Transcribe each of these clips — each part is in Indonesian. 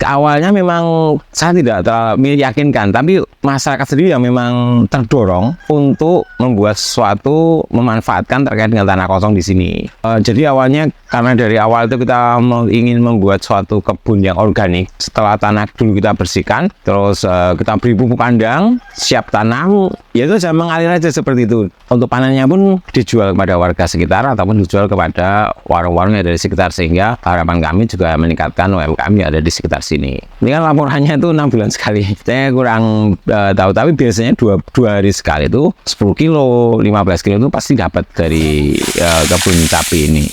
Awalnya memang saya tidak terlalu meyakinkan, tapi masyarakat sendiri yang memang terdorong untuk membuat sesuatu, memanfaatkan terkait dengan tanah kosong di sini. Jadi awalnya karena dari awal itu kita ingin membuat suatu kebun yang organik. Setelah tanah dulu kita bersihkan, terus kita beri pupuk kandang, siap tanam, ya itu saya mengalir aja seperti itu. Untuk panennya pun dijual kepada warga sekitar ataupun dijual kepada warung-warung yang ada di sekitar, sehingga harapan kami juga meningkatkan UMKM yang ada di sekitar sini. Ini kan laporannya itu 6 bulan sekali. Saya kurang tahu, tapi biasanya dua hari sekali itu 10 kilo, 15 kilo itu pasti dapat dari kebun cabai ini.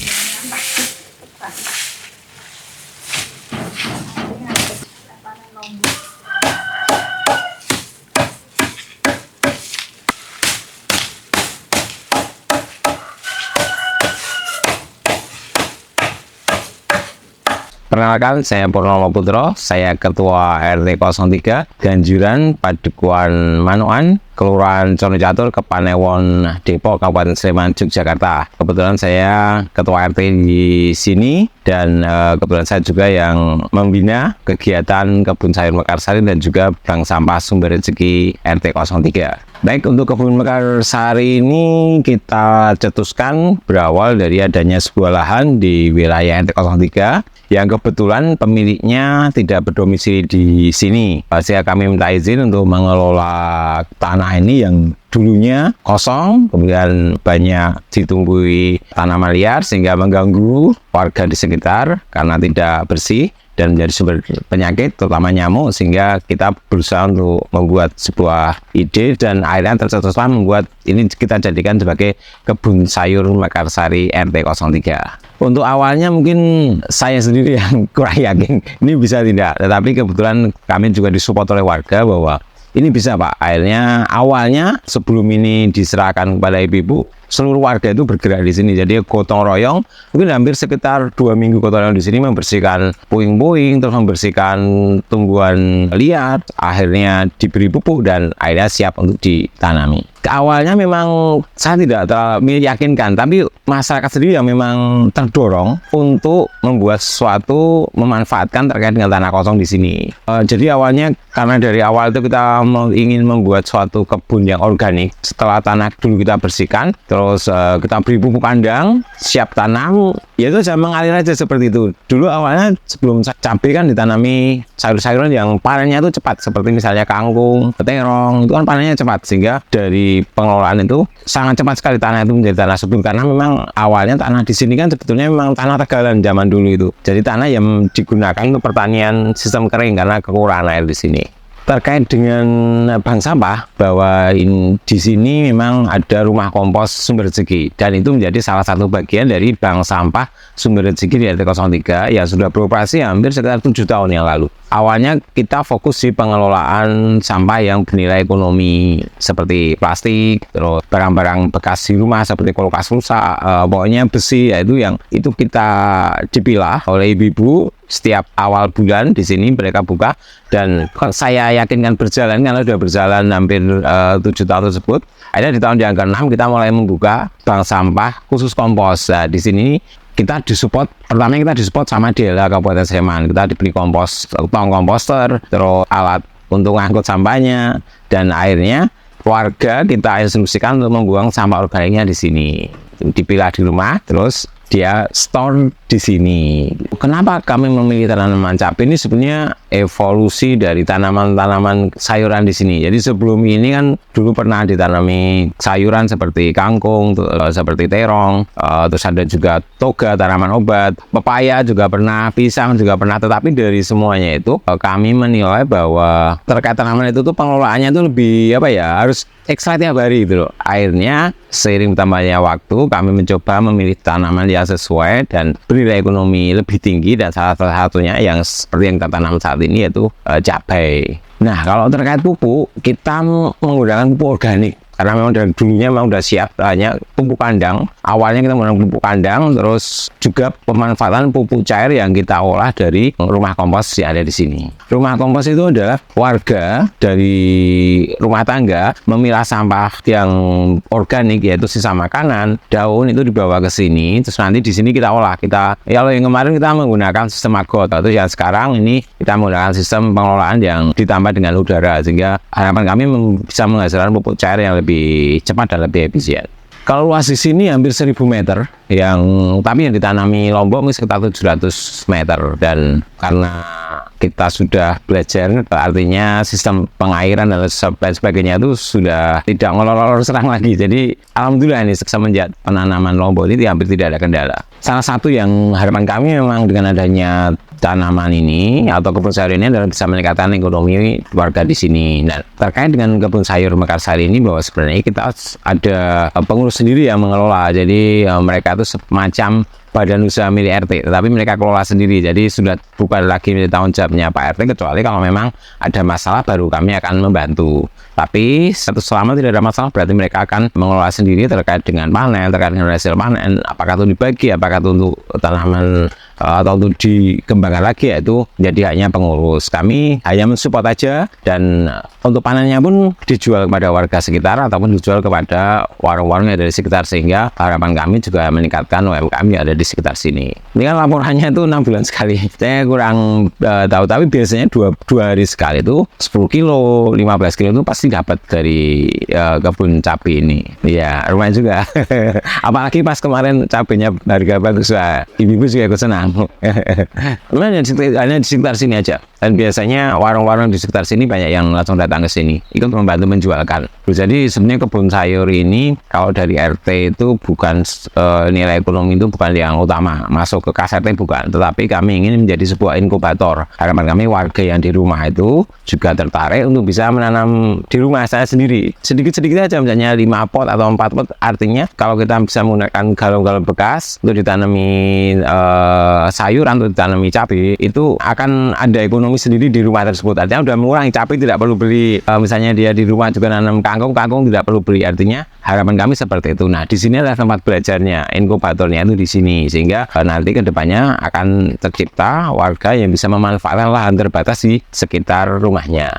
Perkenalkan, saya Purnomo Putro, saya Ketua RT 03 Ganjuran Padukuhan Manokan, Kelurahan Conocatur, Kepanewon, Depok, Kabupaten Sleman, Yogyakarta. Kebetulan saya Ketua RT di sini dan kebetulan saya juga yang membina kegiatan Kebun Sayur Mekarsari dan juga Bank Sampah Sumber Rezeki RT 03. Baik, untuk Kebun Mekarsari ini kita cetuskan berawal dari adanya sebuah lahan di wilayah RT 03 yang kebetulan pemiliknya tidak berdomisili di sini. Sehingga kami minta izin untuk mengelola tanah ini yang dulunya kosong, kemudian banyak ditumbuhi tanaman liar sehingga mengganggu warga di sekitar karena tidak bersih dan menjadi sumber penyakit terutama nyamuk, sehingga kita berusaha untuk membuat sebuah ide dan akhirnya tercetuslah membuat ini kita jadikan sebagai Kebun Sayur Mekarsari RT 03. Untuk awalnya mungkin saya sendiri yang kurang yakin ini bisa tidak, tetapi kebetulan kami juga disupport oleh warga bahwa ini bisa Pak. Akhirnya awalnya sebelum ini diserahkan kepada ibu-ibu, seluruh warga itu bergerak di sini. Jadi gotong royong, mungkin hampir sekitar 2 minggu gotong royong di sini membersihkan puing-puing, terus membersihkan tumbuhan liar. Akhirnya diberi pupuk dan akhirnya siap untuk ditanami. Awalnya memang saya tidak terlalu meyakinkan, tapi masyarakat sendiri yang memang terdorong untuk membuat sesuatu, memanfaatkan terkait dengan tanah kosong di sini. Jadi awalnya karena dari awal itu kita ingin membuat suatu kebun yang organik. Setelah tanah dulu kita bersihkan, terus kita beri pupuk kandang, siap tanam, ya itu saya mengalir aja seperti itu. Dulu awalnya sebelum cabai kan ditanami sayur-sayuran yang panennya itu cepat, seperti misalnya kangkung, terong, itu kan panennya cepat, sehingga dari pengelolaan itu sangat cepat sekali tanah itu menjadi tanah subur, karena memang awalnya tanah di sini kan sebetulnya memang tanah tegalan zaman dulu itu. Jadi tanah yang digunakan untuk pertanian sistem kering karena kekurangan air di sini. Terkait dengan bank sampah, bahwa di sini memang ada rumah kompos Sumber Rezeki dan itu menjadi salah satu bagian dari bank sampah Sumber Rezeki di RT 03 yang sudah beroperasi hampir sekitar 7 tahun yang lalu. Awalnya kita fokus di pengelolaan sampah yang bernilai ekonomi seperti plastik, terus barang-barang bekas di rumah seperti kulkas rusak, pokoknya besi, yaitu yang itu kita dipilah oleh ibu-ibu. Setiap awal bulan di sini mereka buka, dan saya yakinkan berjalan karena sudah berjalan hampir 7 tahun tersebut. Akhirnya di tahun yang ke-6 kita mulai membuka bank sampah khusus kompos. Nah, di sini kita disupport, pertama kita disupport sama DLH Kabupaten Sleman. Kita diberi kompos, tong komposter, terus alat untuk ngangkut sampahnya, dan akhirnya warga kita instruksikan untuk membuang sampah organiknya di sini. Dipilah di rumah, terus dia store di sini. Kenapa kami memilih tanaman cabai ini? Sebenarnya evolusi dari tanaman-tanaman sayuran di sini. Jadi sebelum ini kan dulu pernah ditanami sayuran seperti kangkung, seperti terong, terus ada juga toga, tanaman obat, pepaya juga pernah, pisang juga pernah. Tetapi dari semuanya itu kami menilai bahwa terkait tanaman itu tuh pengelolaannya itu lebih harus ekstra tiap hari gitu loh. Akhirnya seiring bertambahnya waktu kami mencoba memilih tanaman yang sesuai dan bernilai ekonomi lebih tinggi, dan salah satunya yang seperti yang kita tanam saat ini yaitu cabai. Nah, kalau terkait pupuk, kita menggunakan pupuk organik. karena memang dari dulunya memang udah siap, hanya pupuk kandang. Awalnya kita menggunakan pupuk kandang, terus juga pemanfaatan pupuk cair yang kita olah dari rumah kompos yang ada di sini. Rumah kompos itu adalah warga dari rumah tangga memilah sampah yang organik, yaitu sisa makanan, daun itu dibawa ke sini, terus nanti di sini kita olah. Kalau yang kemarin kita menggunakan sistem maggot, atau yang sekarang ini kita menggunakan sistem pengelolaan yang ditambah dengan udara, sehingga harapan kami bisa menghasilkan pupuk cair yang lebih cepat dan lebih efisien. Kalau luas di sini hampir 1000 meter, tapi yang ditanami Lombok sekitar 700 meter. Dan karena kita sudah belajar, artinya sistem pengairan dan sebagainya itu sudah tidak ngelolor serang lagi. Jadi alhamdulillah ini semenjak penanaman Lombok ini hampir tidak ada kendala. Salah satu yang harapan kami memang dengan adanya tanaman ini atau kebun sayur ini adalah bisa meningkatkan ekonomi warga di sini. Nah, terkait dengan kebun sayur Mekarsari ini, bahwa sebenarnya kita ada pengurus sendiri yang mengelola. Jadi mereka itu semacam badan usaha milik RT, tetapi mereka kelola sendiri. Jadi sudah bukan lagi milik tanggung jawabnya Pak RT, kecuali kalau memang ada masalah baru kami akan membantu. Tapi selama tidak ada masalah, berarti mereka akan mengelola sendiri terkait dengan panen, terkait dengan hasil panen, apakah itu dibagi, apakah itu untuk tanaman atau untuk dikembangkan lagi, yaitu jadi hanya pengurus. Kami hanya mensupport aja, dan untuk panennya pun dijual kepada warga sekitar ataupun dijual kepada warung-warung yang ada di sekitar, sehingga harapan kami juga meningkatkan UMKM yang ada di sekitar sini. Ini kan laporannya itu 6 bulan sekali. Saya kurang tahu, tapi biasanya dua hari sekali itu 10 kilo, 15 kilo itu pasti dapat dari kebun cabai ini. Ya, lumayan juga. Apalagi pas kemarin cabainya harga bagus, ibu-ibu juga ikut senang. Hanya di sekitar sini aja. Dan biasanya warung-warung di sekitar sini banyak yang langsung datang ke sini, ikut membantu menjualkan. Jadi sebenarnya kebun sayur ini kalau dari RT itu bukan nilai ekonomi itu bukan yang utama, masuk ke kas RT bukan, tetapi kami ingin menjadi sebuah inkubator. Harapan kami warga yang di rumah itu juga tertarik untuk bisa menanam di rumah saya sendiri. Sedikit-sedikit aja, misalnya 5 pot atau 4 pot. Artinya kalau kita bisa menggunakan galon-galon bekas untuk ditanami sayur atau ditanami cabai, itu akan ada ekonomi sendiri di rumah tersebut. Artinya udah mengurangi, cabai tidak perlu beli. Misalnya dia di rumah juga nanam kangkung tidak perlu beli. Artinya harapan kami seperti itu. Nah, di sini adalah tempat belajarnya, inkubatornya itu di sini, sehingga nanti kedepannya akan tercipta warga yang bisa memanfaatkan lahan terbatas di sekitar rumahnya.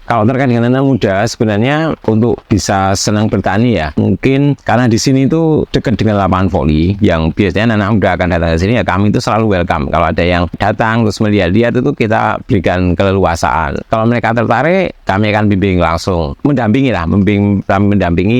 Kalau terkait dengan anak muda, sebenarnya untuk bisa senang bertani ya, mungkin karena di sini itu dekat dengan lapangan voli, yang biasanya anak muda akan datang ke sini, ya kami itu selalu welcome. Kalau ada yang datang terus melihat itu kita berikan keleluasaan. Kalau mereka tertarik, kami akan bimbing langsung, mendampingi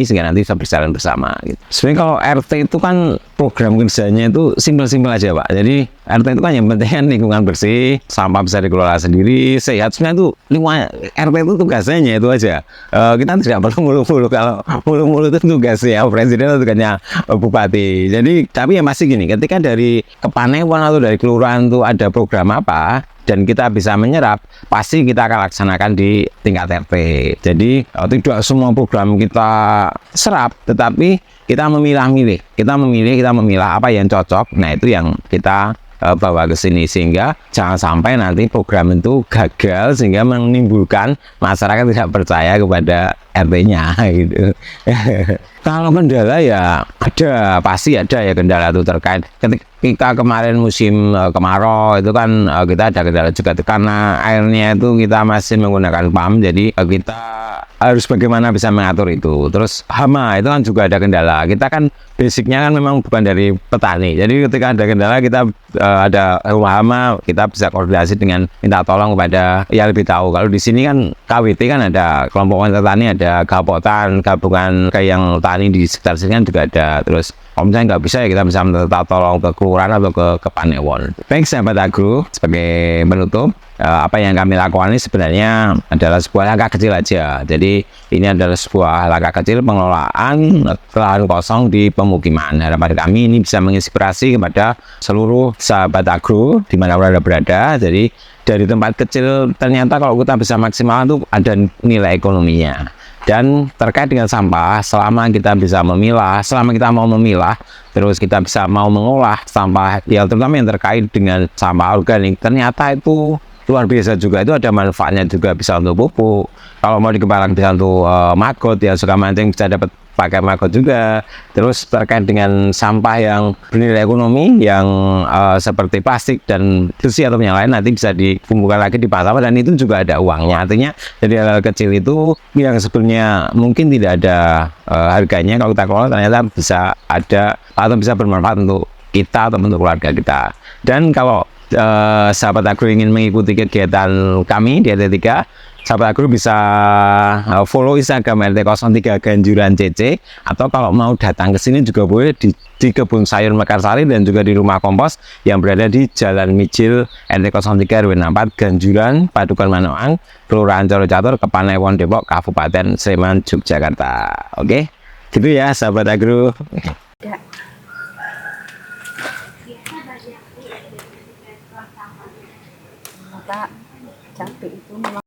sehingga nanti bisa berjalan bersama. Gitu. Sebenarnya kalau RT itu kan program kerjanya itu simpel-simpel aja, Pak. Jadi RT itu kan yang penting kan lingkungan bersih, sampah bisa dikelola sendiri, sehat. Sebenarnya itu lingkungan RT itu tugasnya itu aja. Kita tidak perlu mulu-mulu. Kalau mulu-mulu itu tugasnya presiden atau tugasnya bupati. Jadi tapi ya masih gini, ketika dari Kepanewon atau dari kelurahan itu ada program apa dan kita bisa menyerap, pasti kita akan laksanakan di tingkat RT. Jadi tidak semua program kita serap, tetapi kita memilah-milih. Kita memilah apa yang cocok. Nah, itu yang kita bawa ke sini, sehingga jangan sampai nanti program itu gagal sehingga menimbulkan masyarakat tidak percaya kepada RT-nya gitu. Kalau kendala ya pasti ada ya kendala itu terkait ketika kemarin musim kemarau itu kan kita ada kendala juga karena airnya itu kita masih menggunakan pump, jadi kita harus bagaimana bisa mengatur itu. Terus hama itu kan juga ada kendala. Kita kan basicnya kan memang bukan dari petani, jadi ketika ada kendala kita ada rumah hama, kita bisa koordinasi dengan minta tolong kepada yang lebih tahu. Kalau di sini kan KWT kan ada kelompok wanita tani, ada Gapotan, gabungan kayak yang tani di sekitar sini kan juga ada. Terus kalau misalnya nggak bisa ya kita bisa minta tolong ke kelurahan atau ke Panewon. Baik sahabat agro, sebagai penutup, apa yang kami lakukan ini sebenarnya adalah sebuah langkah kecil aja. Jadi ini adalah sebuah langkah kecil pengelolaan lahan kosong di pemukiman. Harapan kami ini bisa menginspirasi kepada seluruh sahabat agro dimanapun Anda berada. Jadi dari tempat kecil ternyata kalau kita bisa maksimal itu ada nilai ekonominya. Dan terkait dengan sampah, selama kita bisa memilah, selama kita mau memilah, terus kita bisa mau mengolah sampah, ya terutama yang terkait dengan sampah organik, ternyata itu luar biasa juga. Itu ada manfaatnya juga, bisa untuk pupuk. Kalau mau dikembangkan bisa untuk maggot ya, suka mancing bisa dapat pakai maggot juga. Terus terkait dengan sampah yang bernilai ekonomi yang seperti plastik dan besi atau yang lain, nanti bisa dikumpulkan lagi di pasar dan itu juga ada uangnya. Artinya jadi hal kecil itu yang sebenarnya mungkin tidak ada harganya, kalau kita kelola ternyata bisa ada atau bisa bermanfaat untuk kita atau untuk keluarga kita. Dan kalau sahabat agro ingin mengikuti kegiatan kami di RT3, sahabat agro bisa follow Instagram RT03 Ganjuran CC, atau kalau mau datang ke sini juga boleh di kebun sayur Mekarsari dan juga di rumah kompos yang berada di Jalan Mijil RT03 RW 64 Ganjuran, Padukuan Manokan, Kelurahan Coro-Catur, Kepanewon, Depok, Kabupaten Sleman, Yogyakarta. Oke, gitu ya sahabat agro. Pak, capek itu memang